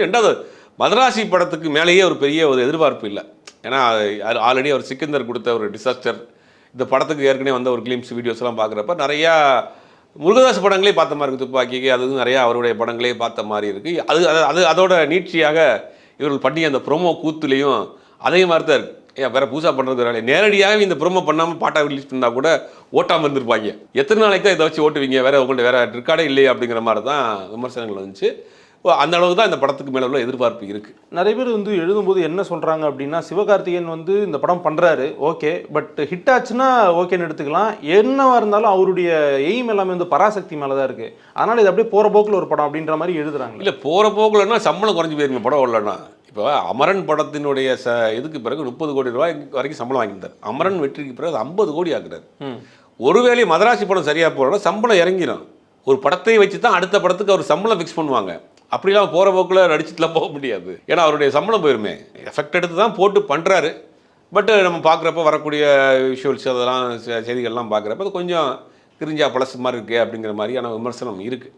ரெண்டாவது மதராசி படத்துக்கு மேலேயே ஒரு பெரிய ஒரு எதிர்பார்ப்பு இல்லை. ஏன்னா ஆல்ரெடி அவர் சிக்கந்தர் கொடுத்த ஒரு டிசாஸ்டர், இந்த படத்துக்கு ஏற்கனவே வந்த ஒரு கிளிம்ஸ் வீடியோஸ்லாம் பார்க்குறப்ப நிறையா முருகதாஸ் படங்களே பார்த்த மாதிரி இருக்குது. துப்பாக்கிக்கு அது நிறையா அவருடைய படங்களே பார்த்த மாதிரி இருக்குது. அது அது அதோட நீட்சியாக இவர்கள் பண்ணிய அந்த ப்ரோமோ கூத்துலேயும் அதே மாதிரி தான் இருக்குது. ஏன் வேறு புதுசாக பண்ணுறது வேலை, நேரடியாக இந்த ப்ரோமோ பண்ணாமல் பாட்டாக ரிலீஸ் பண்ணால் கூட ஓட்டாமல் இருந்திருப்பாங்க. எத்தனை நாளைக்கு தான் இதை வச்சு ஓட்டுவீங்க, வேறு உங்கள்கிட்ட வேறு ரெக்கார்டே இல்லையே அப்படிங்கிற மாதிரி தான் விமர்சனங்கள் வந்துச்சு. அந்த அளவுக்கு தான் இந்த படத்துக்கு மேலே உள்ள எதிர்பார்ப்பு இருக்குது. நிறைய பேர் எழுதும்போது என்ன சொல்கிறாங்க அப்படின்னா, சிவகார்த்திகேயன் இந்த படம் பண்ணுறாரு ஓகே, பட் ஹிட் ஆச்சுன்னா ஓகேன்னு எடுத்துக்கலாம். என்னவாக இருந்தாலும் அவருடைய எய்ம் எல்லாமே பராசக்தி மேலே தான் இருக்குது. அதனால் இது அப்படியே போகிற போக்கில் ஒரு படம் அப்படின்ற மாதிரி எழுதுறாங்க. இல்லை, போகிற போக்கில்னா சம்பளம் குறைஞ்சி போயிருங்க படம் இல்லைன்னா. இப்போ அமரன் படத்தினுடைய இதுக்கு பிறகு 30 கோடி ரூபாய் வரைக்கும் சம்பளம் வாங்கியிருந்தார். அமரன் வெற்றிக்கு பிறகு 50 கோடி ஆக்குறாரு. ஒருவேளை மதராசி படம் சரியாக போகிறோன்னா சம்பளம் இறங்கிடும். ஒரு படத்தை வச்சு தான் அடுத்த படத்துக்கு அவர் சம்பளம் ஃபிக்ஸ் பண்ணுவாங்க. அப்படிலாம் போகிற போக்கில் நடிச்சுட்டுலாம் போக முடியாது. ஏன்னா அவருடைய சம்பளம் போயிருமே. எஃபெக்ட் எடுத்து தான் போட்டு பண்ணுறாரு. பட் நம்ம பார்க்குறப்ப வரக்கூடிய விஷுவல்ஸ் அதெல்லாம் செய்திகள்லாம் பார்க்குறப்ப அது கொஞ்சம் கிரிஞ்சா பழசு மாதிரி இருக்குது அப்படிங்கிற மாதிரியான விமர்சனம் இருக்குது.